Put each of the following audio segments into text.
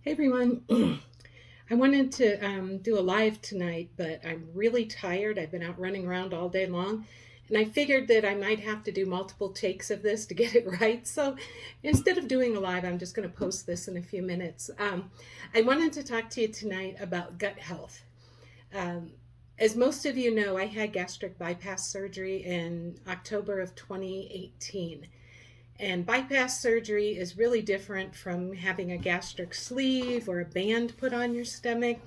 Hey everyone. I wanted to do a live tonight, but I'm really tired. I've been out running around all day long, and I figured that I might have to do multiple takes of this to get it right. So instead of doing a live, I'm just going to post this in a few minutes. I wanted to talk to you tonight about gut health. Um, as most of you know, I had gastric bypass surgery in October of 2018. And bypass surgery is really different from having a gastric sleeve or a band put on your stomach.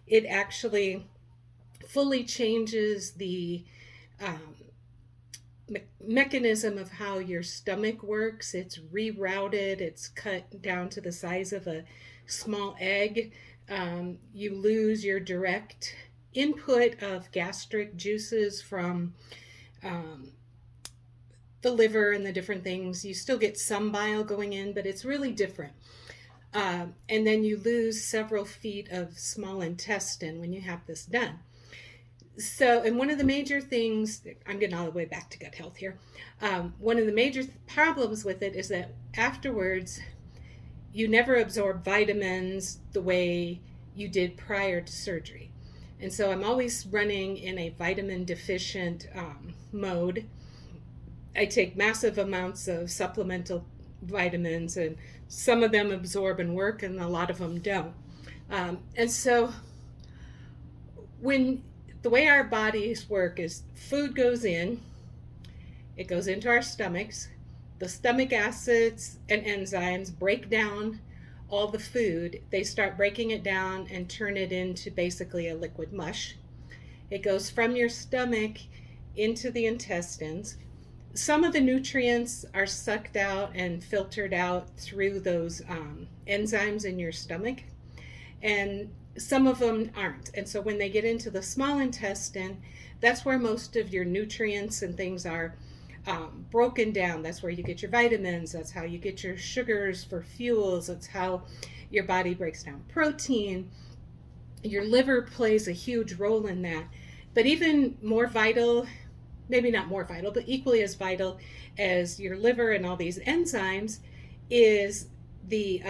It actually fully changes the um, mechanism of how your stomach works. It's rerouted, it's cut down to the size of a small egg. You lose your direct input of gastric juices from um, the liver and the different things. You still get some bile going in, but it's really different. And then you lose several feet of small intestine when you have this done. So, and one of the major things, I'm getting all the way back to gut health here. One of the major problems with it is that afterwards, you never absorb vitamins the way you did prior to surgery. And so I'm always running in a vitamin deficient mode. I take massive amounts of supplemental vitamins, and some of them absorb and work, and a lot of them don't. And so, when the way our bodies work is food goes in, it goes into our stomachs. The stomach acids and enzymes break down all the food. They start breaking it down and turn it into basically a liquid mush. It goes from your stomach into the intestines. Some of the nutrients are sucked out and filtered out through those enzymes in your stomach, and some of them aren't. And so when they get into the small intestine, that's where most of your nutrients and things are broken down. That's where you get your vitamins, that's how you get your sugars for fuels, that's how your body breaks down protein. Your liver plays a huge role in that. But even more vital, maybe not more vital, but equally as vital as your liver and all these enzymes, is the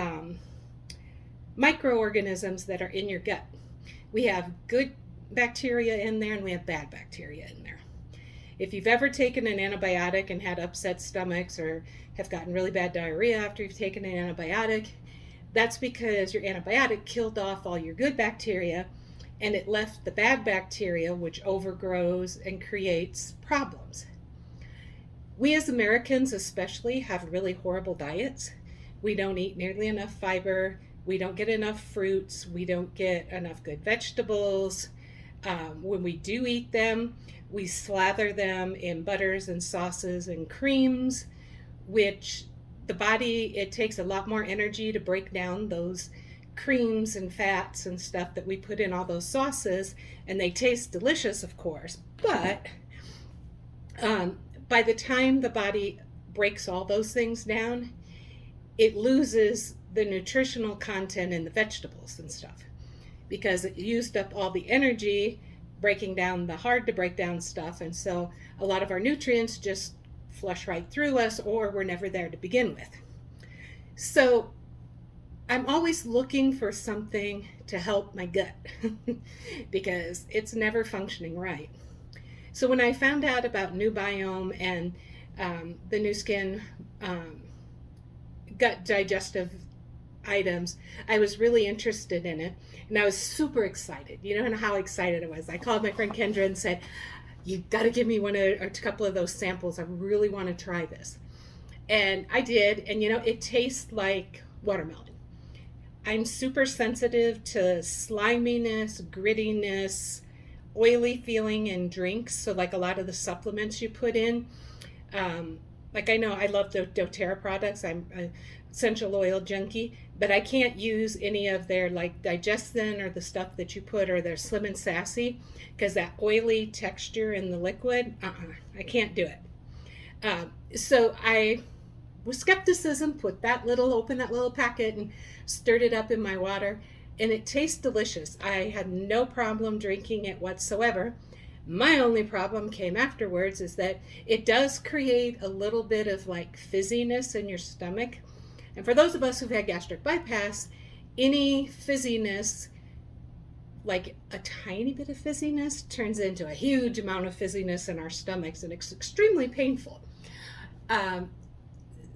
microorganisms that are in your gut. We have good bacteria in there and we have bad bacteria in there. If you've ever taken an antibiotic and had upset stomachs or have gotten really bad diarrhea after you've taken an antibiotic, that's because your antibiotic killed off all your good bacteria and it left the bad bacteria, which overgrows and creates problems. We as Americans especially have really horrible diets. We don't eat nearly enough fiber. We don't get enough fruits. We don't get enough good vegetables. When we do eat them, we slather them in butters and sauces and creams, which the body, it takes a lot more energy to break down those creams and fats and stuff that we put in all those sauces, and they taste delicious, of course, but by the time the body breaks all those things down, it loses the nutritional content in the vegetables and stuff because it used up all the energy breaking down the hard to break down stuff, and so a lot of our nutrients just flush right through us or were never there to begin with. So I'm always looking for something to help my gut because it's never functioning right. So when I found out about New Biome and the new skin gut digestive items, I was really interested in it and I was super excited. You know how excited I was. I called my friend Kendra and said, "You got to give me one or a couple of those samples. I really want to try this." And I did, and it tastes like watermelon. I'm super sensitive to sliminess, grittiness, oily feeling in drinks. So, like a lot of the supplements you put in, like I know I love the doTERRA products. I'm an essential oil junkie, but I can't use any of their like digestin or the stuff that you put or their slim and sassy because that oily texture in the liquid, I can't do it. So I with skepticism, open that little packet and stirred it up in my water, and it tastes delicious. I had no problem drinking it whatsoever. My only problem came afterwards is that it does create a little bit of like fizziness in your stomach. And for those of us who've had gastric bypass, any fizziness, like a tiny bit of fizziness, turns into a huge amount of fizziness in our stomachs, and it's extremely painful. Um,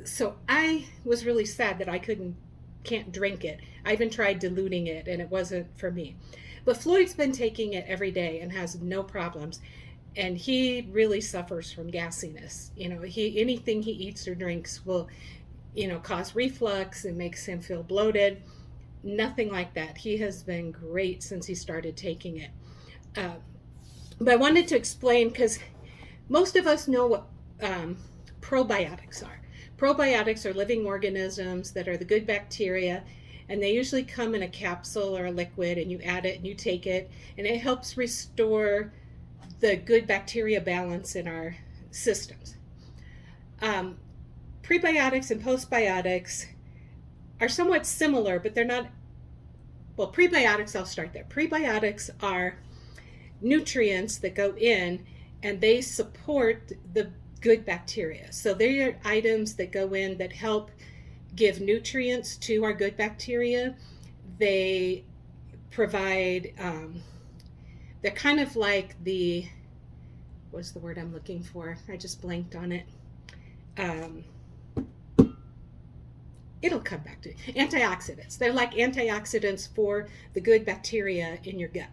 so I was really sad that I can't drink it. I even tried diluting it, and it wasn't for me. But Floyd's been taking it every day and has no problems. And he really suffers from gassiness. He anything he eats or drinks will, cause reflux and makes him feel bloated. Nothing like that. He has been great since he started taking it. Uh, but I wanted to explain, because most of us know what probiotics are. Probiotics are living organisms that are the good bacteria, and they usually come in a capsule or a liquid, and you add it and you take it, and it helps restore the good bacteria balance in our systems. Prebiotics and postbiotics are somewhat similar, but they're not. Well, prebiotics, I'll start there. Prebiotics are nutrients that go in and they support the good bacteria. So they're items that go in that help give nutrients to our good bacteria. They provide, they're kind of like what's the word I'm looking for? I just blanked on it. It'll come back to antioxidants. They're like antioxidants for the good bacteria in your gut.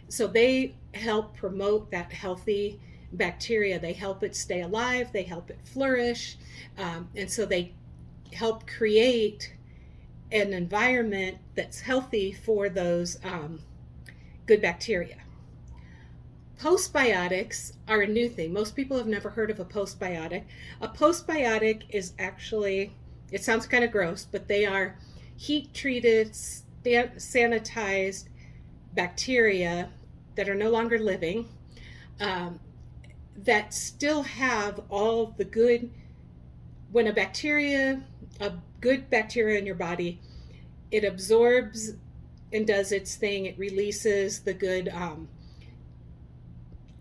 So they help promote that healthy bacteria. They help it stay alive. They help it flourish. And so they help create an environment that's healthy for those good bacteria. Postbiotics are a new thing. Most people have never heard of a postbiotic. A postbiotic is actually, it sounds kind of gross, but they are heat-treated, sanitized bacteria that are no longer living, that still have all the good. When a good bacteria in your body, it absorbs and does its thing. It releases the good,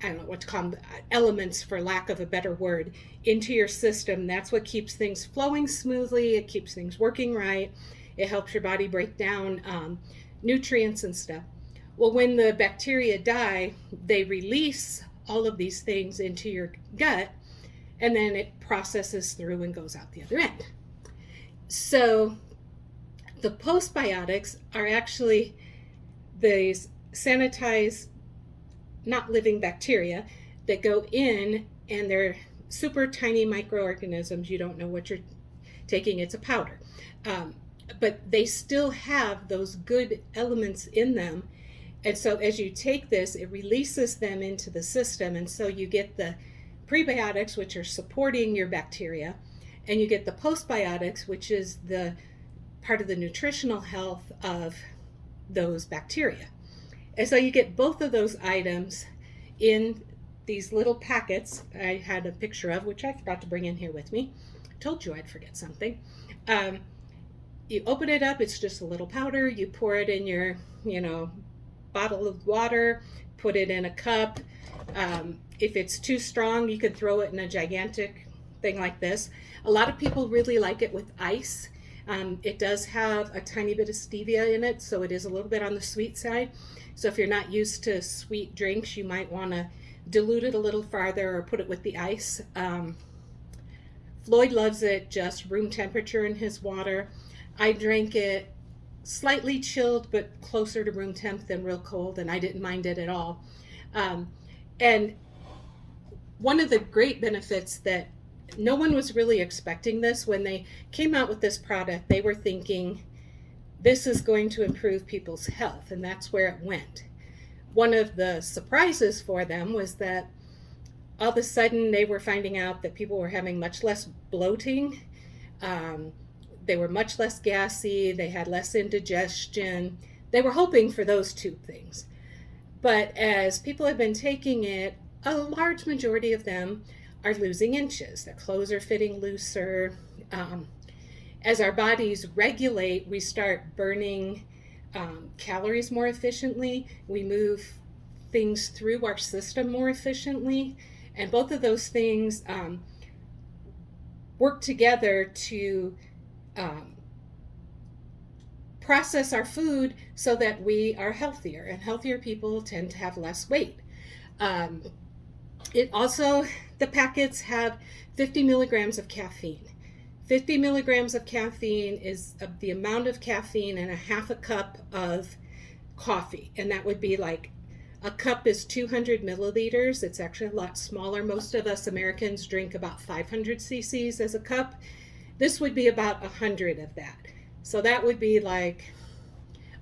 I don't know what to call them, elements, for lack of a better word, into your system. That's what keeps things flowing smoothly. It keeps things working right. It helps your body break down nutrients and stuff. Well, when the bacteria die, they release all of these things into your gut, and then it processes through and goes out the other end. So the postbiotics are actually these sanitized, not living bacteria that go in, and they're super tiny microorganisms. You don't know what you're taking. It's a powder. But they still have those good elements in them. And so as you take this, it releases them into the system. And so you get the prebiotics, which are supporting your bacteria, and you get the postbiotics, which is the part of the nutritional health of those bacteria. And so you get both of those items in these little packets I had a picture of, which I forgot to bring in here with me. Told you I'd forget something. You open it up, it's just a little powder. You pour it in your, bottle of water, put it in a cup. If it's too strong, you could throw it in a gigantic thing like this. A lot of people really like it with ice. It does have a tiny bit of stevia in it, so it is a little bit on the sweet side. So if you're not used to sweet drinks, you might want to dilute it a little farther or put it with the ice. Floyd loves it just room temperature in his water. I drank it slightly chilled, but closer to room temp than real cold, and I didn't mind it at all. And one of the great benefits that no one was really expecting this, when they came out with this product, they were thinking this is going to improve people's health, and that's where it went. One of the surprises for them was that all of a sudden they were finding out that people were having much less bloating. They were much less gassy. They had less indigestion. They were hoping for those two things. But as people have been taking it, a large majority of them are losing inches. Their clothes are fitting looser. As our bodies regulate, we start burning calories more efficiently. We move things through our system more efficiently. And both of those things work together to process our food so that we are healthier, and healthier people tend to have less weight. Um, it also, the packets have 50 milligrams of caffeine. 50 milligrams of caffeine is the amount of caffeine in a half a cup of coffee. And that would be like, a cup is 200 milliliters. It's actually a lot smaller. Most of us Americans drink about 500 cc's as a cup. This would be about 100 of that. So that would be like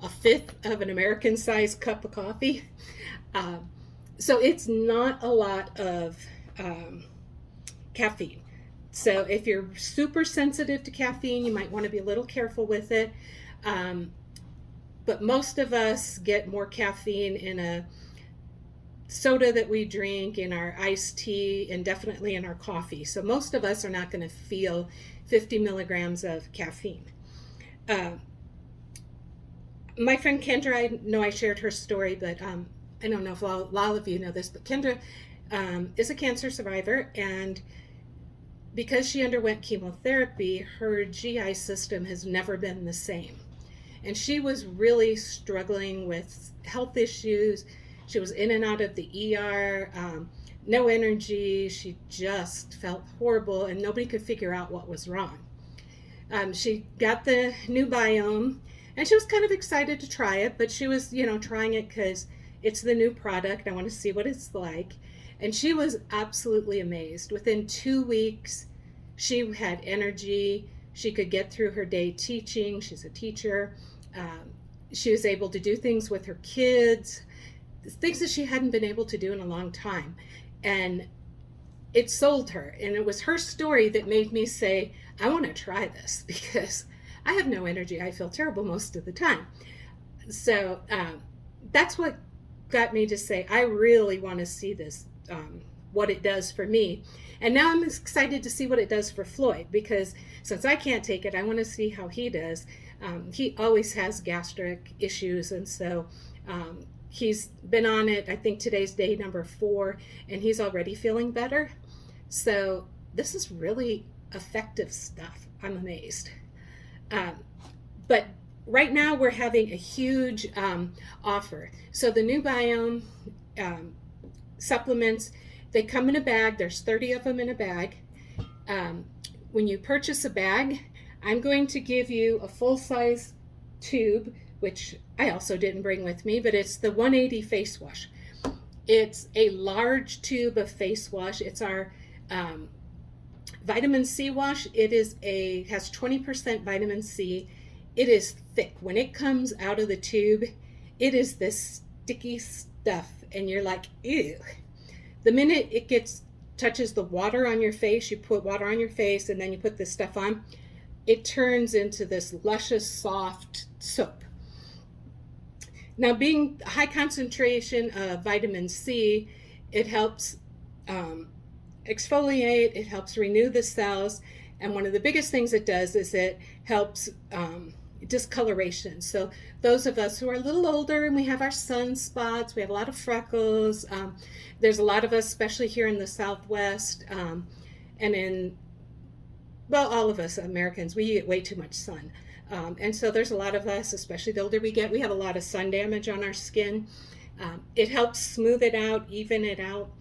a fifth of an American sized cup of coffee. Um, so it's not a lot of caffeine. So if you're super sensitive to caffeine, you might want to be a little careful with it. But most of us get more caffeine in a soda that we drink, in our iced tea, and definitely in our coffee. So most of us are not going to feel 50 milligrams of caffeine. My friend Kendra, I know I shared her story, but I don't know if a lot of you know this, but Kendra is a cancer survivor, and because she underwent chemotherapy, her GI system has never been the same. And she was really struggling with health issues. She was in and out of the ER, no energy. She just felt horrible, and nobody could figure out what was wrong. She got the new Biome, and she was kind of excited to try it, but she was, trying it because it's the new product. I want to see what it's like. And she was absolutely amazed. Within 2 weeks, she had energy. She could get through her day teaching. She's a teacher. She was able to do things with her kids, things that she hadn't been able to do in a long time. And it sold her. And it was her story that made me say, I want to try this because I have no energy. I feel terrible most of the time. So that's what got me to say, I really want to see this, what it does for me. And now I'm excited to see what it does for Floyd, because since I can't take it, I want to see how he does. He always has gastric issues, and so he's been on it. I think today's day number 4, and he's already feeling better. So this is really effective stuff. I'm amazed. But right now we're having a huge offer. So the new Biome supplements, they come in a bag. There's 30 of them in a bag. When you purchase a bag, I'm going to give you a full-size tube, which I also didn't bring with me, but it's the 180 face wash. It's a large tube of face wash. It's our vitamin C wash. It has 20% vitamin C. It is thick. When it comes out of the tube, it is this sticky stuff, and you're like, ew. The minute it touches the water on your face, you put water on your face and then you put this stuff on, it turns into this luscious, soft soap. Now, being high concentration of vitamin C, it helps exfoliate, it helps renew the cells, and one of the biggest things it does is it helps discoloration. So those of us who are a little older and we have our sunspots, we have a lot of freckles, there's a lot of us, especially here in the Southwest, and all of us Americans, we get way too much sun. And so there's a lot of us, especially the older we get, we have a lot of sun damage on our skin. It helps smooth it out, even it out.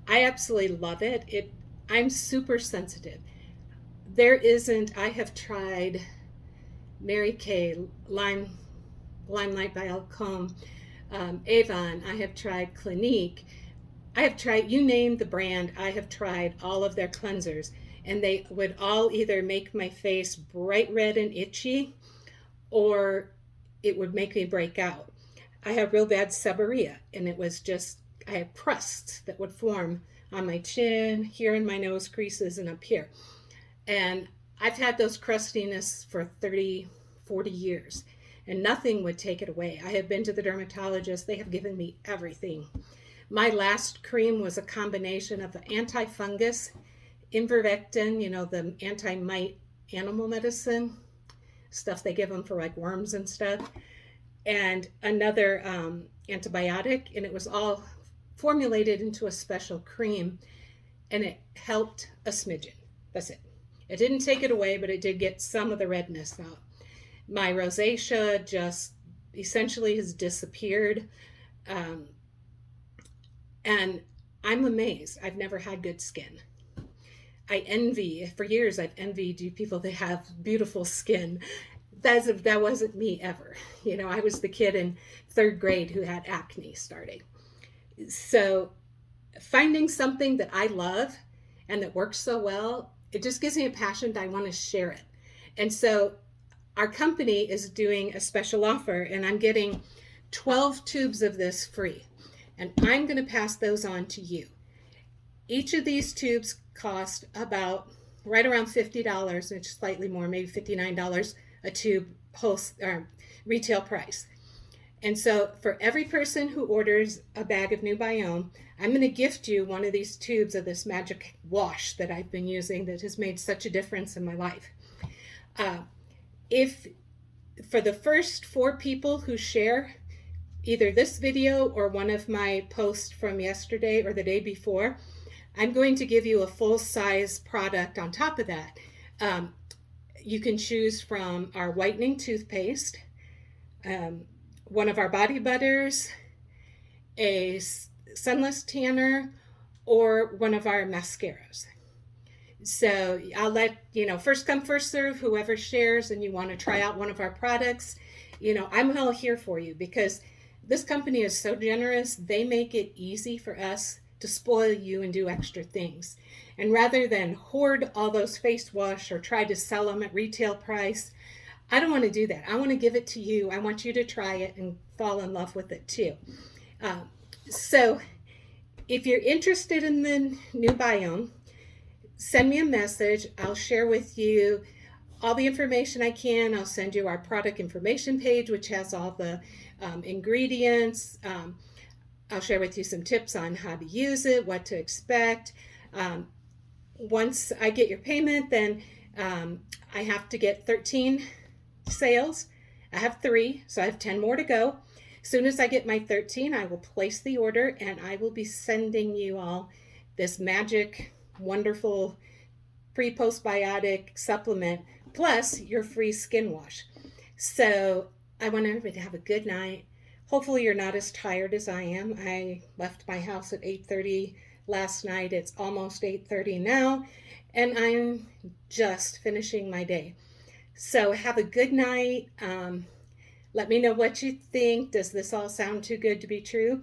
I absolutely love it. I'm super sensitive. I have tried Mary Kay, Limelight by Alcom, Avon. I have tried Clinique. I have tried, you name the brand, I have tried all of their cleansers, and they would all either make my face bright red and itchy, or it would make me break out. I have real bad seborrhea, and I have crusts that would form on my chin, here in my nose creases, and up here. And I've had those crustiness for 30, 40 years, and nothing would take it away. I have been to the dermatologist. They have given me everything. My last cream was a combination of the antifungus, ivermectin, the anti-mite animal medicine, stuff they give them for like worms and stuff, and another antibiotic, and it was all formulated into a special cream, and it helped a smidgen. That's it. It didn't take it away, but it did get some of the redness out. My rosacea just essentially has disappeared. Um, and I'm amazed. I've never had good skin. For years, I've envied you people that have beautiful skin. That wasn't me ever. You know, I was the kid in third grade who had acne starting. So finding something that I love and that works so well, it just gives me a passion that I want to share it. And so our company is doing a special offer, and I'm getting 12 tubes of this free. And I'm going to pass those on to you. Each of these tubes cost about right around $50, which is slightly more, maybe $59 a tube retail price. And so for every person who orders a bag of New Biome, I'm going to gift you one of these tubes of this magic wash that I've been using that has made such a difference in my life. If for the first 4 people who share either this video or one of my posts from yesterday or the day before, I'm going to give you a full-size product on top of that. You can choose from our whitening toothpaste, one of our body butters, a sunless tanner, or one of our mascaras. So I'll let, first come, first serve, whoever shares and you want to try out one of our products, I'm all here for you because this company is so generous. They make it easy for us to spoil you and do extra things. And rather than hoard all those face wash or try to sell them at retail price, I don't want to do that. I want to give it to you. I want you to try it and fall in love with it too. So if you're interested in the New Biome, send me a message. I'll share with you all the information I can. I'll send you our product information page, which has all the ingredients. I'll share with you some tips on how to use it, what to expect. Once I get your payment, then I have to get 13 sales. I have 3, so I have 10 more to go. As soon as I get my 13, I will place the order and I will be sending you all this magic, wonderful pre-postbiotic supplement plus your free skin wash. So I want everybody to have a good night. Hopefully you're not as tired as I am. I left my house at 8:30 last night. It's almost 8:30 now, and I'm just finishing my day. So have a good night. Let me know what you think. Does this all sound too good to be true?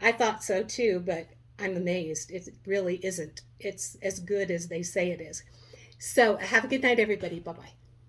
I thought so too, but I'm amazed. It really isn't. It's as good as they say it is. So have a good night, everybody. Bye-bye.